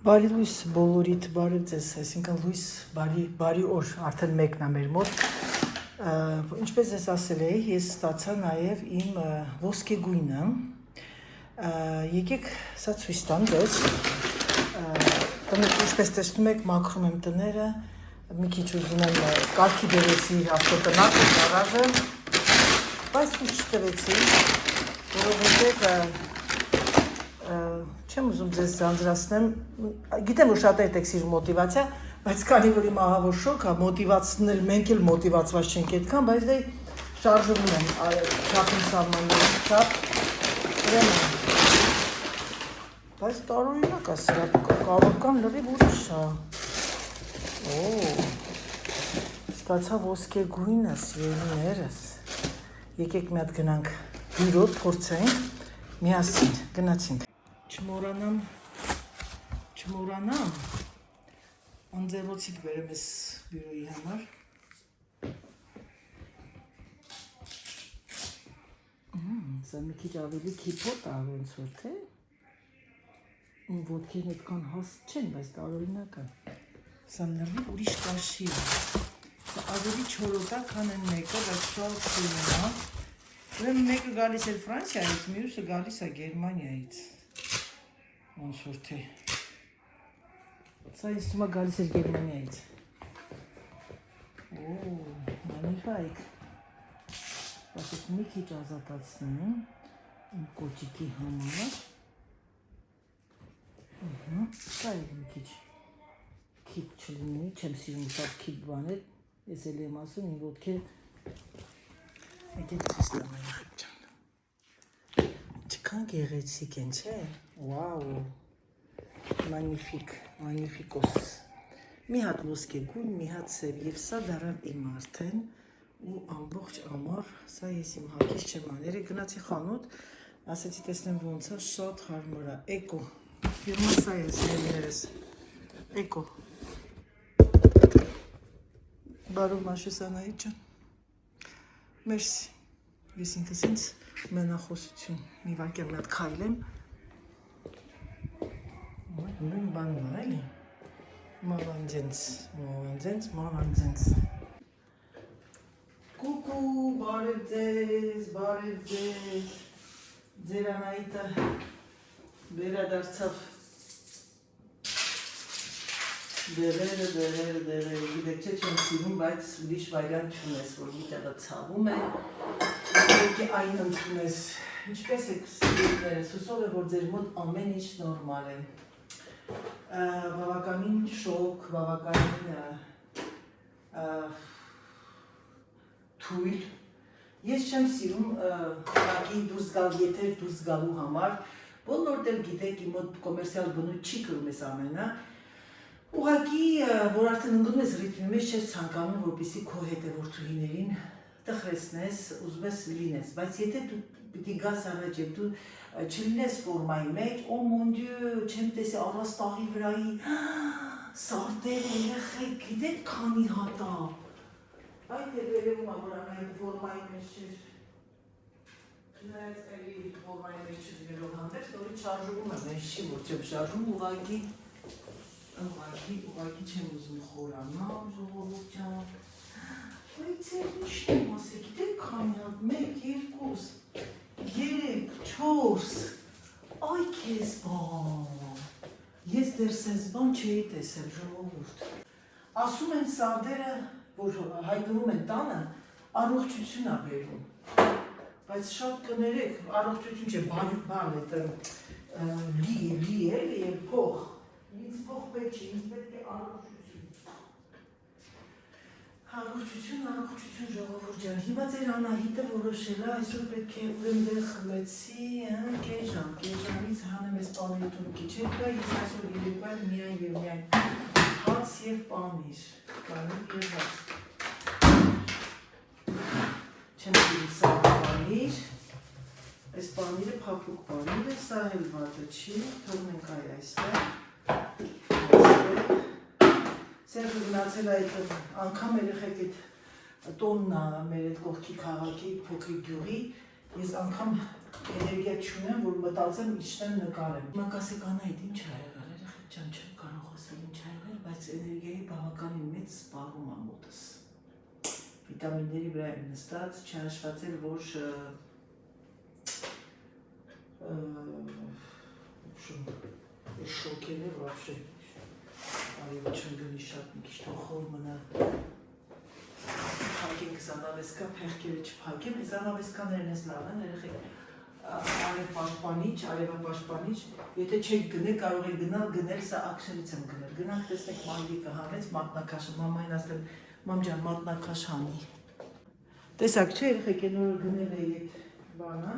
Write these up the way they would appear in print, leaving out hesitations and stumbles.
Բարի լույս բոլորիդ, բարի ձեզ, այսինքն լույս բարի օր, արդեն մեկն է մեր մոտ։ Ինչպես ես ասել էի, ես ստացա նաև իմ ոսկեգույնը։ Եկեք սա ցույց տամ ձեզ։ Ինչպես տեսնում եք, մաքրում եմ տները, մի քիչ ուզում եմ կարգի բերեցի ավտոտնակ գարաժը, բայց ինչ չտվեցի, որովհետև չեմ ուզում ձեզ ձանձրացնեմ, գիտեմ, որ շատերդ եք սիրում մոտիվացիա, բայց քանի որ իմ ահավոր շոկ է, մոտիվացնել, մենք էլ մոտիվացված չենք այդքան, բայց դե շարժվում եմ չափին սահմանների չափ, ուրեմն, բայց տարօրինակ է սրա, կարող կամ լրիվ ուրիշ է, ստացա ոսկեգույնը, սիրելիներս, եկեք մի հատ գնանք բյուրո, փորձենք, միասին, գնացինք, չմոռանամ, անձեռոցիկ բերեմ ես բյուրոյի համար, սա մի քիչ ավելի քիփոտ է ոնց որ թե, իմ ոտքերն այդքան հաստ չեն, բայց տարօրինակ է, սա լրիվ ուրիշ կաշի է, սա ավելի չորոտ է, քան են մեկը, բայց շատ սիրուն է, ուրեմն մեկը գալիս է Ֆրանսիայից, մյուսը գալիս է Գերմանիայից, ոնց որ թե, սա ինձ թվում է գալիս է Գերմանիայից, մանիֆայք, բայց ես մի քիչ ազատացնեմ, իմ կոճիկի համար, սա է մի քիչ քիպ չլինի, չեմ սիրում շատ քիպ բաներ, ես էլ եմ ասում, իմ ոտքեր, եկեք ցույց տամ երեխեք ջան, ինչքան գեղեցիկ են, չէ, վաու, մանիֆիկոս, մի հատ ոսկեգույն, մի հատ սև, և սա դարավ իմ արդեն, ու ամբողջ ամառ, սա ես իմ հագից չեմ անել, գնացի խանութ, ասեցի տեսնեմ ոնց է, շատ հարմար է, էկո, և սա ես ներներս, էկո, բարով Մաշուսանայի ջան, մերսի, ես ինքս ինձ մենախոսություն, մի վարկյալ մի հատ քայլեմ, նույն բանն է, էլի, մալանձենց, կուկու, բարև ձեզ, ձեր Անահիտը վերադարձավ, դերերը, գիտեք չէ չեմ սիրում, բայց ուրիշ վայրան չունես, որ մի տեղը ցավում է, եկե այն ընդունես, ինչպես եք սիրելիներս, հուսով է, որ ձեր մոտ ամեն ինչ նորմալ է, բավականին շոկ, բավականին թույլ, ես չեմ սիրում ուղղակի դուրս գալ, եթեր դուրս գալու համար, բոլորդ էլ գիտեք, իմ մոտ կոմերցիալ բնույթ չի կրում ես ամենը, ուղղակի, որ արդեն ընկնում ես ռիթմի մեջ, չես ցանկանում, որպեսզի քո հետևորդուհիներին տխրեցնես, ուզում ես լինես, բայց եթե դու պիտի գաս առաջ և դու չլինես ֆորմայի մեջ, օ մոն դյու, չեմ տեսի առաստաղի վրայի, սարտեր երեխեք, գիտեք քանի հատա, այդ է վերևում է, որ ամեն ֆորմայի մեջ չէր, չնայած էլի ֆորմայի մեջ չդվելով հանդերս, նորից շարժվում եմ, ես չի որ չեմ շարժում, ուղղակի չեմ ուզում խորանալ, ժողովուրդ ջան, բայց էլ ինչ եմ ասել, գիտեք քանի հատ, 1, 2, 3, 4, այ քեզ բան, ես դեռ սենց բան չէի տեսել ժողովուրդ, ասում են սարդերը, որ հայտնվում են տանը, առողջություն է բերում, բայց շատ կներեք, առողջություն չէ, բան լի էլ և փող, ինձ փող պետք չէ, ինձ պետք է առողջություն ժողովուրդ ջան, հիմա ձեր Անահիտը որոշել է, այսօր պետք է ուրեմն խմեցի, կեժանից հանեմ ես պանիր թուրքի, չէ՞ կա, ես այսօր երեկոյան միայն և միայն հաց և պանիր և հաց, չեմ սիրում սա պանիր, այս պանիրը փափուկ պանիր է, սա էլ վատը չի, թողնենք այ այստեղ, Սերժը գնացել այդ անգամ երեխեք այդ տոննա մեր այդ կողքի քաղաքի փոքրիկ գյուղի, ես անգամ էներգիա չունեմ, որ մտածեմ իջնեմ նկարեմ։ Հիմա կասեք Անահիտ, ինչ ա եղել, երեխեք ջան, չեմ վիտամինների վրա եմ նստած, չհաշվածել, որ շոկել է вообще արիվը չընկնի շատ մի քիչ թողով մնա փակենք զանավեսկա փեղկերը չփակեմ, զանավեսկաներն ես լավ են երեխեք արևապաշտպանիչ, եթե չեք գնել, կարող եք գնել, սա աքսերից եմ գնել, գնանք տեսնեք մայրիկը հանեց մատնաքաշը, մամային ասել, մամ ջան, մատնաքաշ հանի։ Տեսակ չէ, երեխեք են որ գնել էի այդ բանը,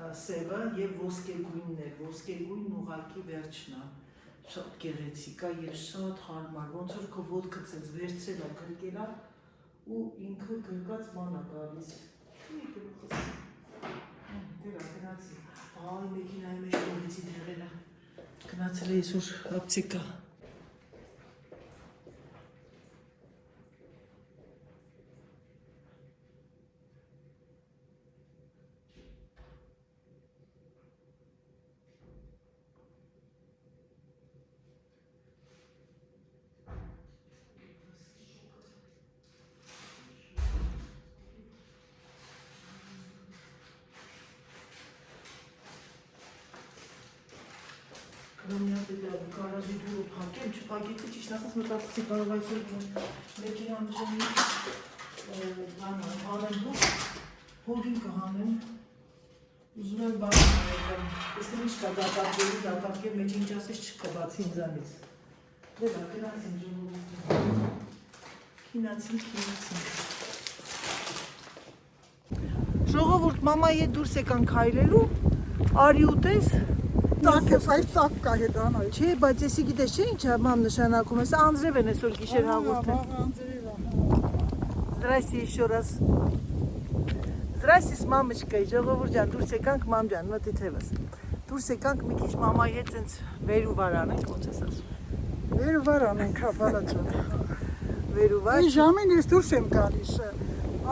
այդ սևը և ոսկեգույնն էր, ոսկեգույնն ուղղակի վերջն է, շատ գեղեցիկ է և շատ հարմար, ոնց որ քո ոտքը ցած վերցրել է, գրկել է ու ինքը գրկած բան է գալիս։ Դերա գնացի, այ մեքենայի մեջ տողեցի դեղերը, գնացել է այսօր ապտիկա։ Կարաժի դուրը փակեմ, չփակեցի, ճիշտ ասած մտածեցի կարող այսօր մեքենան չունի հանեմ դուք, հորին կհանեմ, ուզում եմ բան անեմ, տեսնեմ ինչ կա դատարկել մեջ ինչ ասես չկա բացի ինձանից։ Դերա, գնացին ժողովուրդ։ Ժողովուրդ, մամայի հետ դուրս եկան քայլելու, արի ուտես, Այս տակ կա հետան այ։ Չէ, բայց եսի գիտես չէ ինչ մամ նշանակում է, սա անձրև են այսօր գիշեր հաղորդել։ Здрасте еще раз։ Здрасте, մամочкой, ժողովուրդ ջան, դուրս եկանք մամ ջան, մտի թևս։ Դուրս եկանք մի քիչ մամայի հետ ցենց վեր ու վար անենք, ոնց ես ասում։ Վեր ու վար անենք, հա, բալաճան։ Վեր ու վար։ Այս ժամին ես դուրս եմ գալիս։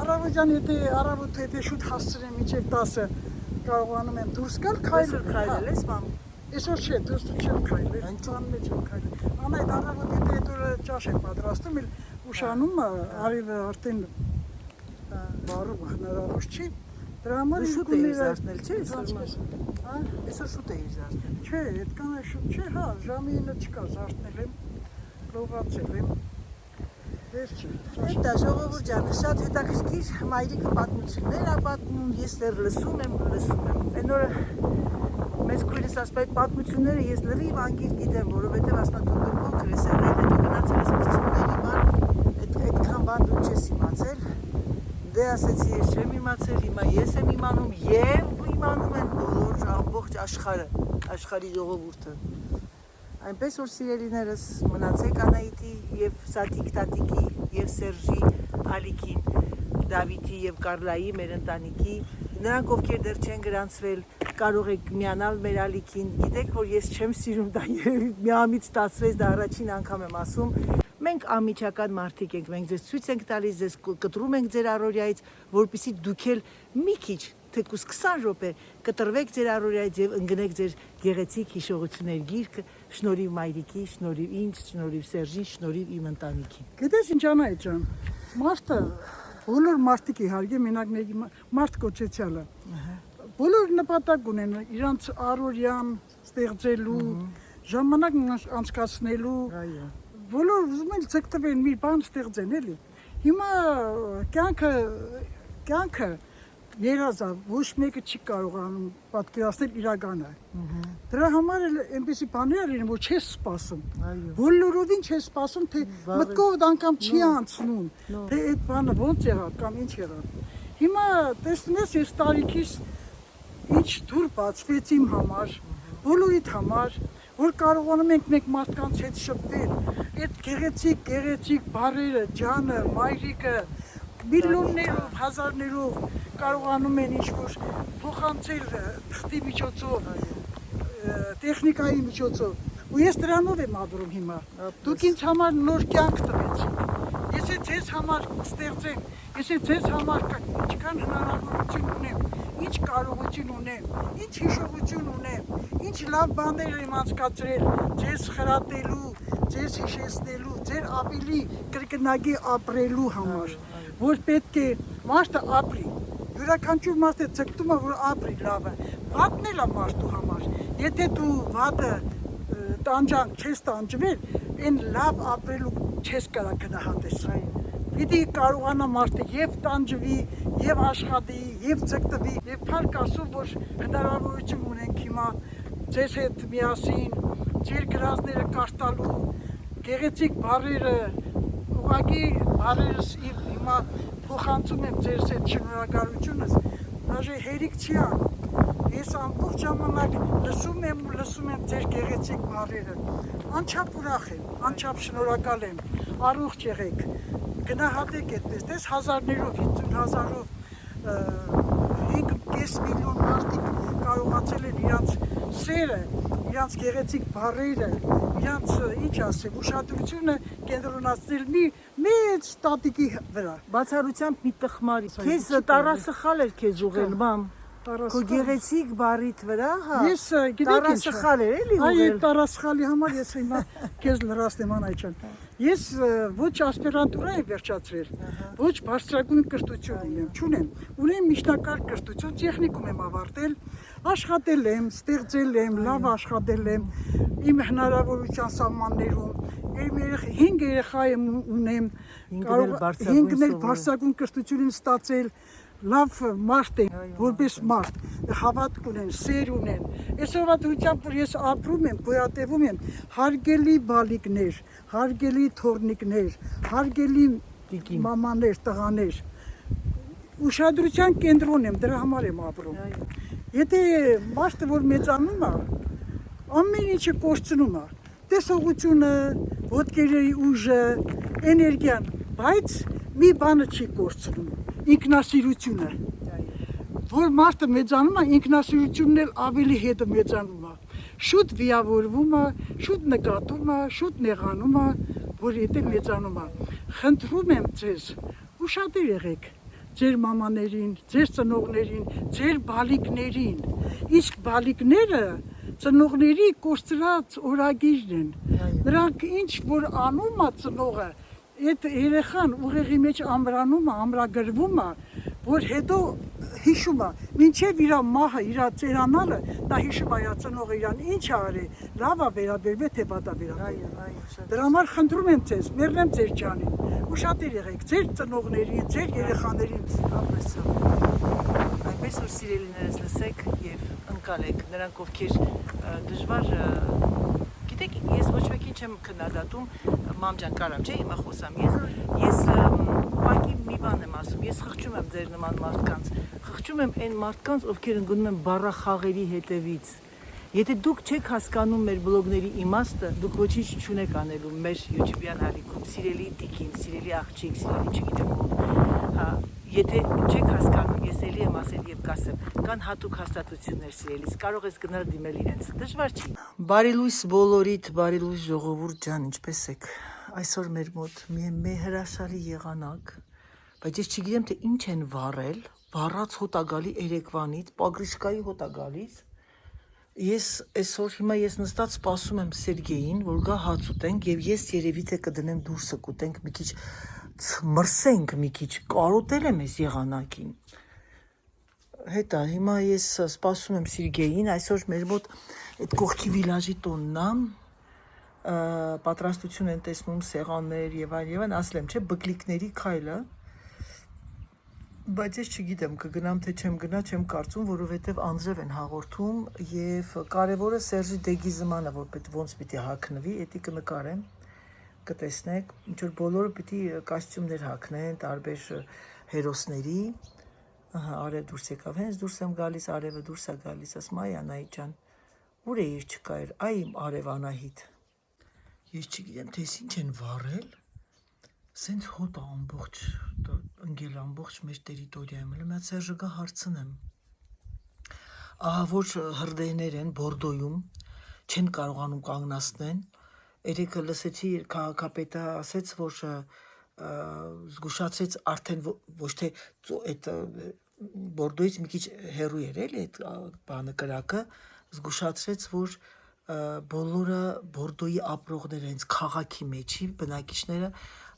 Առավոտյան եթե շուտ հասցնեմ մինչև 10-ը կարողանում եմ դուրս գալ քայլել։ Այսօր քայլել ես մամ։ Այսօր չէ, դուրս չեմ քայլել, ծան մեջ եմ քայլել։ Անայդ առավոտ եթե դուրը ճաշ եմ պատրաստում, էլ ուշանում արիվը արդեն բարում հնարավոր չի։ Դրա համար շուտ էի զարթնել, չէ՞, այսօր շուտ էի զարթնել։ Չէ, այդքան է շուտ չէ, հա, ժամի 9 չկա, զարթնել եմ, լողացել եմ։ Դա ժողովուրդ ջան, շատ հետաքրքիր մայրիկը պատմություններ ա պատմում, ես դեռ լսում եմ։ Այն օրը մեծ քույրս ասում է այդ պատմությունները ես լրիվ անգիր գիտեմ, որովհետև ասում է դու փոքր ես եղել, հետո գնացել ես մրցումների բան, այդքան բան դու չես իմացել։ Դե ասեցի ես չեմ իմացել, հիմա ես եմ իմանում եւ իմանում են բոլոր ամբողջ աշխարհի ժողովուրդը։ Այնպես որ սիրելիներս մնացեք Անահիտի եւ Սաթիկ տատիկի եւ Սերժի, Ալիքին, Դավիթի եւ Կարլայի մեր ընտանիքի, նրանք ովքեր դեռ չեն գրանցվել, կարող եք միանալ մեր Ալիքին, գիտեք որ ես չեմ սիրում դա միամիտ ստացվեց, դա առաջին անգամ եմ ասում, մենք անմիջական մարդիկ ենք, մենք ձեզ ցույց ենք տալիս, ձեզ կտրում ենք ձեր առօրյայից, որպեսզի դուք էլ մի քիչ թեկուզ 20 րոպե կտրվեք ձեր առօրյայից եւ ընկնեք ձեր գեղեցիկ հիշողությունների գիրկը, շնորհիվ մայրիկի, շնորհիվ ինձ, շնորհիվ Սերժի, շնորհիվ իմ ընտանիքին։ Գիտես ինչ Անահիտ ջան, մարդը բոլոր մարդիկ իհարկե մենակ մարդ կոչեցյալը։ Բոլոր նպատակ ունեն իրանց առօրյան ստեղծելու, ժամանակ անցկացնելու, բոլոր ուզում են ցկտվեն մի բան ստեղծեն էլի։ Հիմա կյանքը երազա, ոչ մեկը չի կարողանում պատկերացնել իրականը։ Դրա համար էլ այնպեսի բաներ լինեն, որ չես սպասում։ Բոլորովին չես սպասում, թե մտքով անգամ չի անցնում, թե այդ բանը ոնց եղավ կամ ինչ եղավ։ Հիմա տեսնես ես տարիքիս ինչ դուր բացվեց իմ համար, բոլորիդ համար, որ կարողանում ենք մեկ մարդկանց հետ շփվել։ Այդ գեղեցիկ բառերը, ջանը, մայրիկը, միլիոններով, հազարներով կարողանում են ինչ-որ փոխանցել թղթի միջոցով, տեխնիկայի միջոցով։ Ու ես դրանով եմ ապրում հիմա։ Դուք ինձ համար նոր կյանք տվեցիք։ Ես ձեզ համար ստեղծեմ, ես ձեզ համար ինչքան հնարավորություն ունեմ, ինչ կարողություն ունեմ, ինչ հիշողություն ունեմ, ինչ լավ բաներ եմ անցկացրել ձեզ խրատելու, ձեզ հիշեցնելու, ձեր ավելի կրկնակի ապրելու համար։ որ պետք է մարդը ապրի։ Յուրաքանչյուր մարդ է ցկտում, որ ապրի լավը։ Վատն էլ է մարդու համար։ Եթե դու վատը տանջան չես տանջվել, այն լավ ապրելու չես կարա գնահատես։ Պիտի կարողանա մարդը եւ տանջվի, եւ աշխատի, եւ ցկտվի, եւ փառք Աստծո, որ հնարավորություն ունենք հիմա ձեզ հետ միասին, ձեր գրածները կարդալու, գեղեցիկ բառերը, ուղղակի բառերս հիմա փոխանցում եմ ձեզ հետ շնորհակալությունս, դաժե հերիք չի անում։ Ես ամբողջ ժամանակ լսում եմ ձեր գեղեցիկ բառերը։ Անչափ ուրախ եմ, անչափ շնորհակալ եմ։ Առողջ եղեք։ Գնահատեք այդպես, դες հազարներով, 50,000-ով 5.5 միլիոն մարդիկ կարողացել են իրանց սերը, իրանց գեղեցիկ բառերը, իրանց ինչ ասեմ, ուշադրությունը կենտրոնացնել մի մեծ տատիկի վրա։ Բացառությամբ մի տխմարի։ Քեզ տարասը խալ էր քեզ ուղել, մամ։ Քո գեղեցիկ բառիդ վրա, հա։ Ես գիտեք տարասը խալ էր էլի Այ ուղել։ տարասխալի համար ես հիմա քեզ լրացնեմ անայջան։ Ես ոչ ասպիրանտուրա եմ վերջացրել, ոչ բարձրագույն կրթություն չունեմ։ Ունեմ միջնակարգ կրթություն, տեխնիկում եմ ավարտել, աշխատել եմ, ստեղծել եմ, լավ աշխատել եմ իմ հնարավորության սահմաններում։ 5 երեխա ունեմ, Ինքն էլ բարձրագույն կրթություն եմ ստացել, լավ մարդ եմ, որպես մարդ, հավատք ունեն, սեր ունեն։ Այսօրվա դրությամբ, որ ես ապրում եմ, գոյատևում եմ, հարգելի բալիկներ, հարգելի թորնիկներ, հարգելի մամաներ, տղաներ, ուշադրության կենտրոն եմ, դրա համար եմ ապրում։ Եթե մարդը, որ մեծանում է, ամեն ինչը կորցնում է, տեսողությունը, ոտքերի ուժը, էներգիան, բայց մի բանը չի կորցնում, ինքնասիրությունը, որ մարդը մեծանում է, ինքնասիրությունն էլ ավելի հետը մեծանում է, շուտ վիավորվում է, շուտ նկատում է, շուտ նեղանում է, որ եթե մեծանում է, խնդրում եմ ձեզ, ուշադիր եղեք, ձեր մամաներին, ձեր ծնողներին, ձեր բալիկներին, իսկ բալիկները ծնողների կորցրած օրագիրն են, նրանք ինչ որ անում է ծնողը, այդ երեխան ուղեղի մեջ ամրանում է, ամրագրվում է, որ հետո հիշում է, մինչև իր մահը, իր ծերանալը, դա հիշում է ծնողը իրան ինչ է արել, լավ է վերաբերվել, թե վատ է վերաբերվել։ Դրա համար խնդրում եմ ձեզ, մերնեմ ձեր ջանին, ուշադիր եղեք, ձեր ծնողներին, ձեր երեխաներին Այնպես որ սիրելիներս լսեք եւ ընկալեք նրանք ովքեր դժվար գիտեք ես ոչ մեկին չեմ քննադատում մամ ջան կարամ չէ հիմա խոսամ ես ուղղակի մի բան եմ ասում ես խղճում եմ ձեր նման մարդկանց խղճում եմ այն մարդկանց ովքեր ընկնում են բառախաղերի հետևից Եթե դուք չեք հասկանում մեր բլոգների իմաստը, դուք ոչինչ չունեք անելու մեր YouTube-յան ալիքում, սիրելի տիկին, սիրելի աղջիկ, սիրելի չգիտեմ ով, եթե չեք հասկանում, ես էլի եմ ասել եւ կասեմ, կան հատուկ հաստատություններ սիրելիս, կարող ես գնալ դիմել իրենց, դժվար չի։ Բարի լույս բոլորիդ, բարի լույս ժողովուրդ ջան, ինչպե՞ս եք։ Այսօր մեր մոտ մի հրաշալի եղանակ, բայց ես չգիտեմ թե ինչ են վառել, վառած հոտ ա գալի Երևանից, Պագրիշկայի հոտ ա գալիս։ Ես այսօր հիմա ես նստած սպասում եմ Սերգեյին, որ գա հաց ուտենք եւ ես երևի թե կդնեմ դուրսը կուտենք մի քիչ մրսենք մի քիչ կարոտել եմ այս եղանակին։ Հետա հիմա ես սպասում եմ Սերգեյին, այսօր մեր մոտ այդ կողքի վիլաժի տոնն է, պատրաստություն են տեսնում սեղաններ եւ այլն, ասել եմ, չէ, բկլիկների քայլը Բայց ես չգիտեմ կգնամ թե չեմ գնա, չեմ կարծում, որովհետև անձրև են հաղորդում եւ կարևորը Սերժի դեգիզմանը, որ պետք ոնց պիտի հագնվի, էդի կնկարեմ, կտեսնեք, ինչ որ բոլորը պիտի կոստյումներ հագնեն, տարբեր հերոսների, ահա արև դուրս եկավ, հենց դուրս եմ գալիս, արևը դուրս է գալիս, ասում այ Անահիտ ջան, ուր էիր չկայր, այ իմ արև Անահիտ։ Ես չգիտեմ թե ինչ են վառել Սենց հոտ է ամբողջ, ընգել ամբողջ մեր տերիտորիայում, էլ միած Սերժը գա հարցնեմ։ Ահա որ հրդեհներ են Բորդոյում, չեն կարողանում կանգնացնեն։ Երեկ լսեցի քաղաքապետը ասեց, որ զգուշացրեց արդեն ոչ թե այդ Բորդոյից մի քիչ հեռու էր էլի այդ բանը կրակը, զգուշացրեց, որ բոլորը Բորդոյի ապրողները հենց քաղաքի մեջի բնակիչները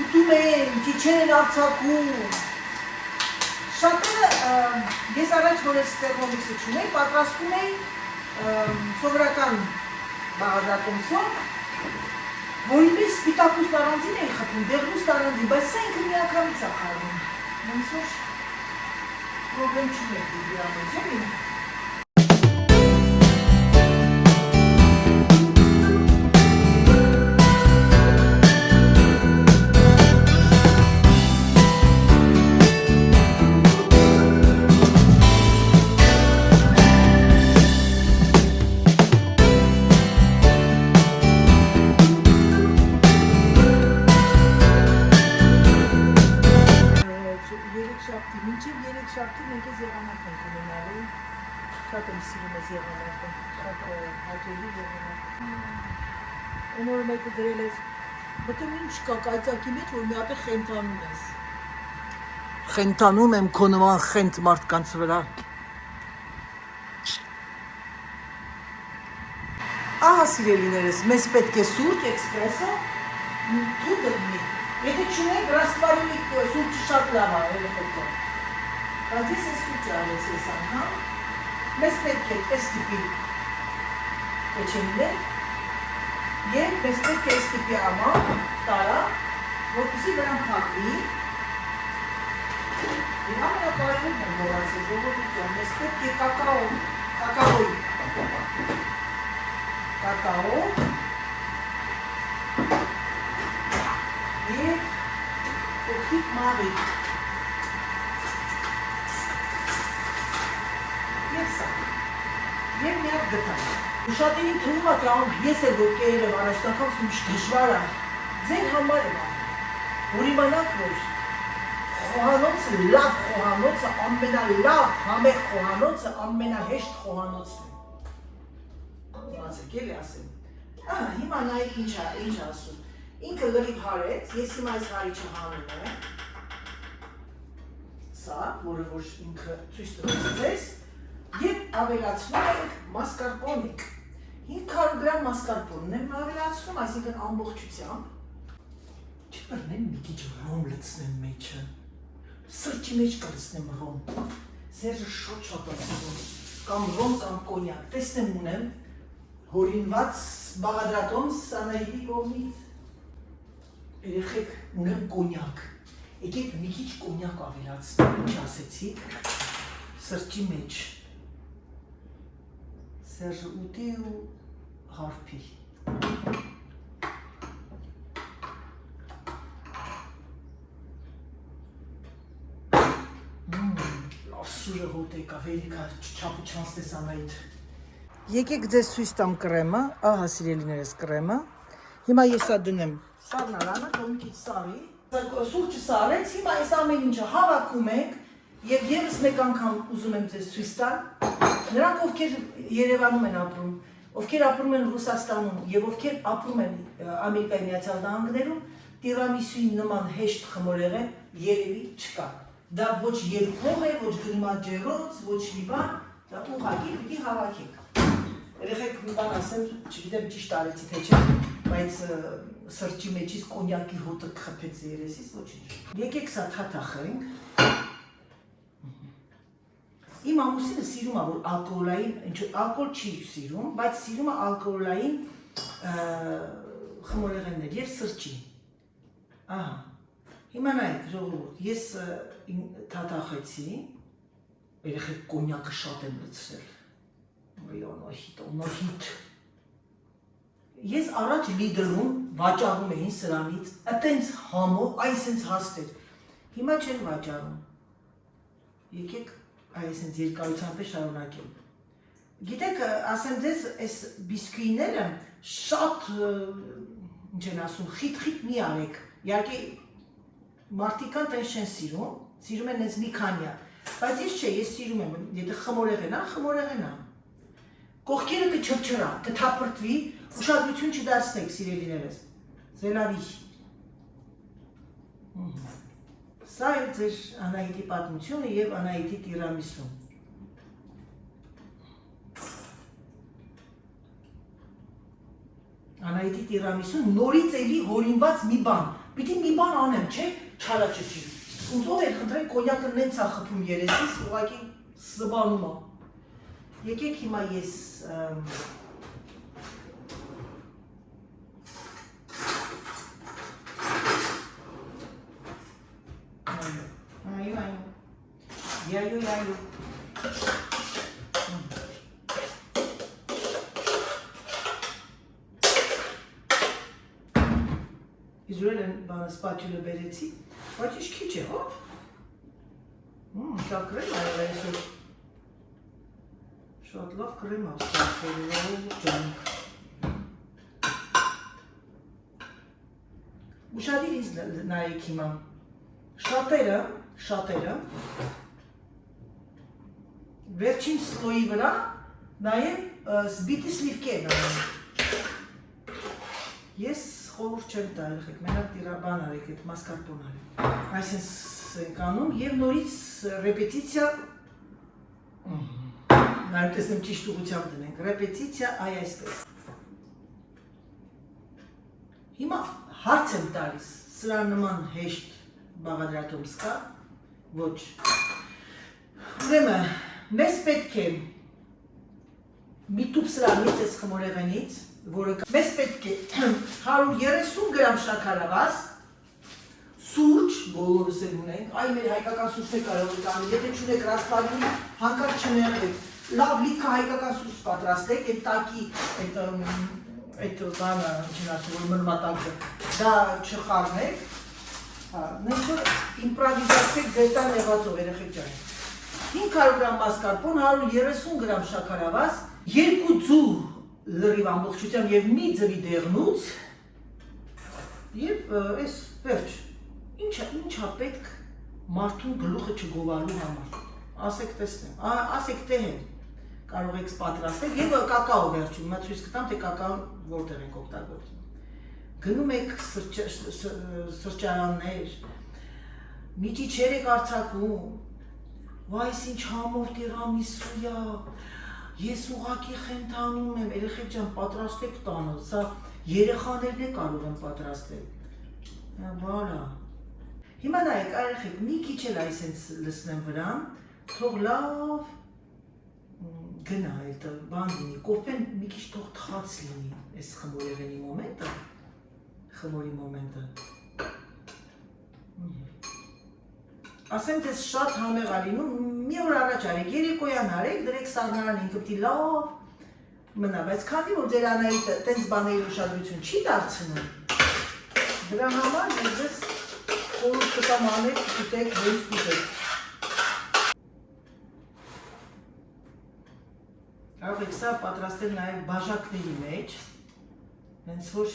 ուտում են, ճիչեր են արձակում։ Շատերը ես առաջ որ ես թերմոմիքսը չունեի, պատրաստում էի սովորական բաղադրատոմսով, որպես սպիտակուս տարանձին էի խփում, դեղնուս տարանձին, բայց սա ինքը միակամից է խառնում։ Ոնց որ պրոբլեմ չունի դրա մեջ, էլի։ Մինչև 3 շաբթի մենք ես եղանակ ենք ունենալու, շատ եմ սիրում ես եղանակը, շատ հաճելի եղանակ։ Այն որ մեկը գրել ես, բտում ինչ կա կայծակի մեջ, որ մի հատ է խենթանում ես։ Խենթանում եմ քո նման խենթ մարդկանց վրա։ Ահա սիրելիներս, մեզ պետք է սուրճ, Էքսպրեսո, դու դրնի։ Եթե չունեք, ռաստվարի սուրճը շատ լավ է, էլ խոտը։ Բայց ես ես սուրճը արեց ես անգամ, մեզ պետք է այս տիպի պեչենիներ, և մեզ պետք է այս տիպի աման, տարա, որպեսզի դրան փակվի, և ամենակարևորն եմ մոռացել, ժողովուրդ ջան, մեզ պետք է կակաո, և փոքրիկ մաղիկ, և սա, և մի հատ գտան։ Ուշատերին թվում է, թե ես էլ որ կերել եմ առաջ անգամ սուրճ դժվար է, ձեր համար եմ որ իմանաք, որ խոհանոցը, լավ խոհանոցը, ամենալավ համեղ խոհանոցը, ամենահեշտ խոհանոցն է։ Իմացեք էլի ասեմ։ Ահա, հիմա նայեք ինչ ասում։ Ինքը լրիվ հարեց, ես հիմա այս հարիչը հանում եմ, սա, որը որ ինքը ցույց տվեց ձեզ, և ավելացնում ենք մասկարպոնիկ, 500 գրամ մասկարպոնն եմ ավելացնում, այսինքն ամբողջությամբ, չպրնեմ մի քիչ ռոմ լցնեմ մեջը, սրճի մեջ կլցնեմ ռոմ, Սերժը շատ ասում, կամ ռոմ կամ կոնյակ, տեսնեմ ունեմ, հորինված բաղադրատոմս Անահիտի կողմից, երեխեք ունեմ կոնյակ, եկեք մի քիչ կոնյակ ավելացնեմ, ինչ ասեցիք, սրճի մեջ, Սերժը ուտի ու հարբի։ Լավ սուրը հոտ եկա, վերիքա չապու չանց տեսանայիտ։ Եկեք ձեզ ցույց տամ կրեմը, ահա սիրելիներս կրեմը։ Հիմա ես սա դնեմ սառնարանը, թող մի քիչ սառի։ Սուրճը սառեց, հիմա այս ամեն ինչը հավաքում ենք եւ եւս մեկ անգամ ուզում եմ ձեզ ցույց տալ։ Նրանք ովքեր Երևանում են ապրում, ովքեր ապրում են Ռուսաստանում եւ ովքեր ապրում են Ամերիկայի Միացյալ Նահանգներում, տիրամիսուի նման հեշտ խմորեղեն երևի չկա։ Դա ոչ երկող է, ոչ գրմաջերոց, ոչ մի բան, դա ուղղակի պիտի հավաքեք։ Երեխեք մի բան ասեմ, չգիտեմ ճիշտ արեցի թե չէ, բայց սրճի մեջից կոնյակի հոտը խփեց երեսից, ոչինչ։ Եկեք սա թաթախենք։ Իմ ամուսինը սիրում է, որ ալկոհոլային, ալկոհոլ չի սիրում, բայց սիրում է ալկոհոլային խմորեղեններ եւ սրճի։ Ահա։ Հիմա նայեք, ժողովուրդ, ես թաթախեցի, երեխեք կոնյակը շատ եմ լցրել։ Օնոհիտ։ Ես առաջ լիդրում վաճառում էին սրանից, այտենց համով, այսենց հաստեր։ Հիմա չեն վաճառում։ Եկեք այսենց երկարությամբ է շարունակեմ։ Գիտեք, ասեմ ձեզ, այս բիսկվիները շատ, ինչ են ասում, խիտ մի արեք։ Իհարկե մարդիկան տենց չեն սիրում, սիրում են այս մի քանյա։ Բայց ես չէ, ես սիրում եմ, եթե խմորեղեն ա, խմորեղեն ա։ Կողքերը կչրչրա, կթափրտվի, ուշադրություն չդարձնեք, սիրելիներս, զելավի։ Սա է ձեր Անահիտի պատմությունը և Անահիտի տիրամիսուն։ Անահիտի տիրամիսուն նորից էլի հորինված մի բան։ Պիտի մի բան անեմ, չէ, չարաճճի։ Ոնց էլ խնդրեք կոնյակը նենց է խփում երեսից, ուղղակի սբանում է։ Եկեք հիմա ես Այո։ Իզուրել են բանը սպատյուլը բերեցի, բայց ինչ քիչ է, հով։ Շատ կրեմ այլ այսօր։ Շատ լավ կրեմ ավստացվելու ջանք։ Ուշադիր ինձ նայեք հիմա։ Շատերը վերջին սլոյի վրա նայեմ սբիտի սլիվկի են նայեմ։ Ես խորհուրդ չեմ տա երեխեք, մենակ տիրաբան արեք, այդ մասկարպոն արեք։ Այսինքն ենք անում եւ նորից ռեպետիցիա նայեք տեսնեմ ճիշտ ուղղությամբ դնենք, ռեպետիցիա այ այսպես։ Հիմա հարց եմ տալիս, սրա նման հեշտ բաղադրատոմ սկա, ոչ։ Ուրեմն, մեզ պետք է մի տուփ սրանից այս խմորեղենից, որը մեզ պետք է 130 գրամ շաքարավազ, սուրճ, բոլորս էլ ունենք, այ մեր հայկական սուրճն է կարող եք անել, եթե չունեք ռաստավին, հանկարծ չներեք, լավ լիքը հայկական սուրճ պատրաստեք, այդ տակի, այդ բանը, ինչին ասում, որ մրմատանքը, դա չխառնեք, նենց որ իմպրովիզացեք գետան եղածով, երեխեք ջան։ 500 գրամ մասկարպոն, 130 գրամ շաքարավազ, 2 ձու լրիվ ամբողջությամբ եւ մի ձվի դեղնուց եւ այս վերջ։ Ինչա պետք մարդուն գլուխը չգովալու համար։ Ասեք տեսնեմ, ասեք թե հեն կարող եք պատրաստել եւ կակաո վերջում, հիմա ցույց կտամ թե կակաոն որտեղ ենք օգտագործում։ Գնում եք սրճարաններ, միջիչեր եք արձակում, վայս ինչ համով տիրամիսույա, ես ուղղակի խենթանում եմ, երեխեք ջան, պատրաստեք տանը, սա երեխաներն է կարող են պատրաստել, վարա։ Հիմա նայեք, երեխեք, մի քիչ էլ այսենց լսնեմ վրան, թող լավ գնա այդ բան լինի, կոպեն մի քիչ թող թխած լինի այս խմորեղենի մոմենտը, ասեմ թեզ շատ համեղ ալինում, մի օր առաջ արեք, երեկոյան արեք, դրեք սառնարանին կպտի լավ մնա, բայց քանի որ ձեր Անահիտը տենց բաների ուշադրություն չի դարձնում, դրա համար ես ձեզ խորհուրդ կտամ անեք, գիտեք, ոնց կուտեք։ Կարող եք սա պատրաստել նաև բաժակների մեջ, հենց որ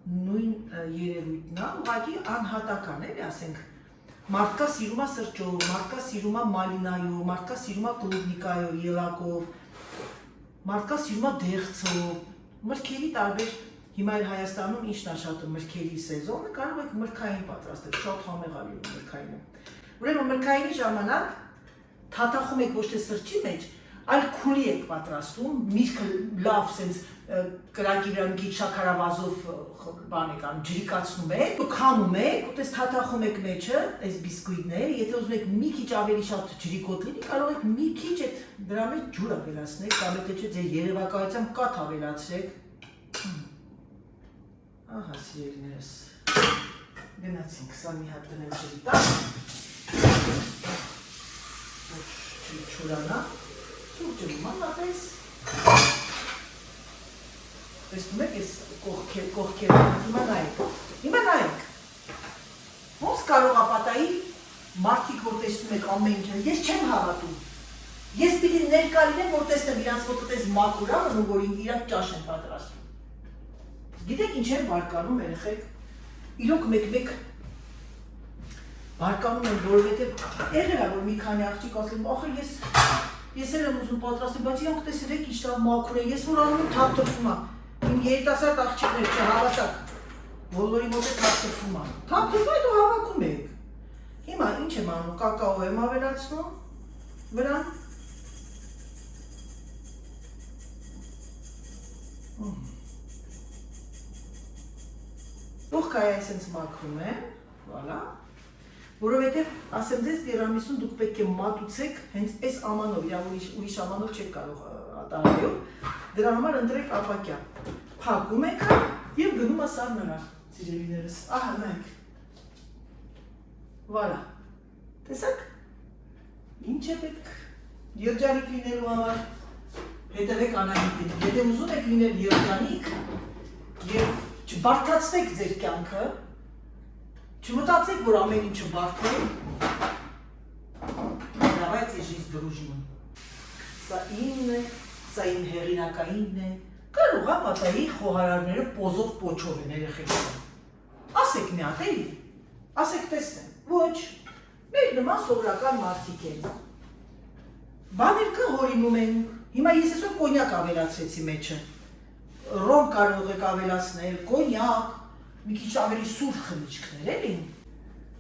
նույն երևույթն է, ուղղակի անհատական է, ասենք, մարդկա սիրում է սրճով, մարդկա սիրում է մալինայով, մարդկա սիրում է կլուբնիկայով, ելակով, մարդկա սիրում է դեղցով, մրգերի տարբեր, հիմա էլ Հայաստանում ինչն է շատ մրգերի սեզոնը, կարող եք մրգային պատրաստել, շատ համեղ է լինում մրգայինը։ Ուրեմն մրգայինի ժամանակ թաթախում եք ոչ թե սրճի մեջ, այլ քունի եք պատրաստում, միրգը լավ սենց կրակի վրա մի քիչ շաքարավազով բան եք անում, ջրիկացնում եք, քամում եք, ուտես թաթախում եք մեջը, այս բիսկուիտները, եթե ուզում եք մի քիչ ավելի շատ ջրիկոտ լինի, կարող եք մի քիչ այդ դրա մեջ ջուր ավելացնեք, կամ եթե չէ ձեր երևակայությամբ կաթ ավելացրեք։ Ահա սիրելիներս, գնացինք, սա մի հատ դնեմ ջրի տակ, ոչ չուրանա, սուրճը մանատես, տեսնում եք ես կողքերը, հիմա նայեք, ոնց կարող ապատայի մարդիկ, որ տեսնում եք ամեն ինչը, ես չեմ հավատում, ես պիտի ներկա լինեմ, որ տեսնեմ իրանց ոտոտես մակուրան ու որ իրանք ճաշ են պատրաստում։ Գիտեք ինչ են բարկանում երեխեք, իրոք մեկ բարկանում են, որովհետև եղել է, որ մի քանի աղջիկ ասում, ախր ես էլ եմ ուզում պատրաստել, բայց իրանք տեսրեք ինչ տավ մաքուր են, ես որ անում եմ թափթփվում է, իմ երիտասարդ աղջիկներ չհավատակ, բոլորի մոտ է թափթփվում է, թափթփվում է դու հավաքում եք, հիմա ինչ եմ անում, կակաո եմ ավելացնում, վրան, Ուղղակի այսպես մաքրում եմ, voilà։ Որովհետև ասեմ ձեզ տիրամիսուն դուք պետք է մատուցեք հենց այս ամանով, ուրիշ ամանով չեք կարող տարայով, դրա համար ընտրեք ապակյա։ Փակում եք եւ գնում է սառնարա, սիրելիներս, ահա նայեք։ Voilà։ Տեսեք։ Ինչ է պետք երջանիկ լինելու համար, հետևեք Անահիտին, եթե ուզում եք լինել երջանիկ և չբարդացնեք ձեր կյանքը, չմտածեք, որ ամեն ինչը բարդ է, давайте жизнь дружно։ Սա ինն է, սա իմ հեղինակայինն է, կարող է պատահի խոհարարները պոզով պոչով են երեխեքները։ Ասեք մի հատ էլի, ասեք տեսնեմ, ոչ, մեր նման սովորական մարդիկ են։ Բաներ կը հորինում են, հիմա ես այսօր կոնյակ ավելացրեցի մեջը, ռոմ կարող եք ավելացնել, կոնյակ, մի քիչ ավելի սուր խմիչքներ էլի,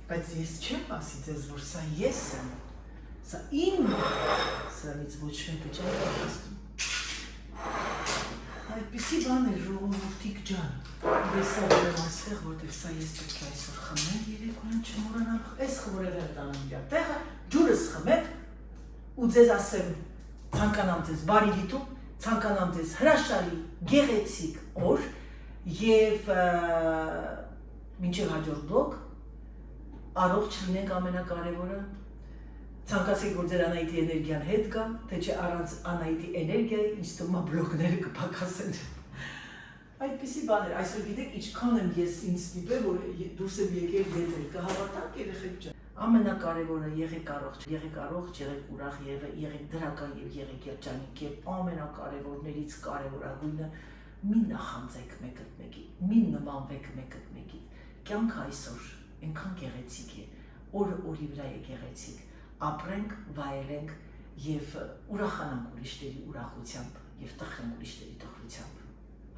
բայց ես չեմ ասի ձեզ, որ սա ես եմ, սա իմն է, սրանից ոչ մեկը չեմ պատասխանում։ Այդպիսի բան է ժողովուրդիկ ջան, ես սա վերեմ այստեղ, որտեղ սա ես պետք է այսօր խմեմ երեկոյան չմոռանամ, այս խմորեղը տանեմ իրա տեղը, ջուրս խմեմ ու ձեզ ասեմ, ցանկանամ ձեզ բարի դիտում, ցանկանամ ձեզ հրաշալի, գեղեցիկ օր եւ մինչեւ հաջորդ բլոգ առողջ լինենք ամենակարևորը, ցանկացեք որ ձեր Անահիտի էներգիան հետ գա, թե չէ առանց Անահիտի էներգիայի ինձ թվում է բլոգները կփակասեն։ Այդպիսի բաներ, այսօր գիտեք ինչքան եմ ես ինձ ստիպել, որ դուրս եմ եկել եթեր, կհավատաք երեխեք ջան։ Ամենակարևորը եղեք առողջ, եղեք ուրախ, եղեք դրական եւ եղեք երջանիկ եւ ամենակարևորներից կարևորագույնը մի նախանձեք մեկը մեկի, մի նմանվեք մեկը մեկի։ Կյանքը այսօր այնքան գեղեցիկ է, օրը օրի վրա է գեղեցիկ, ապրենք, վայելենք եւ ուրախանանք ուրիշների ուրախությամբ եւ տխրենք ուրիշների տխրությամբ։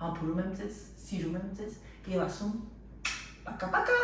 Համբուրում եմ ձեզ, սիրում եմ ձեզ եւ ասում պակա-պակա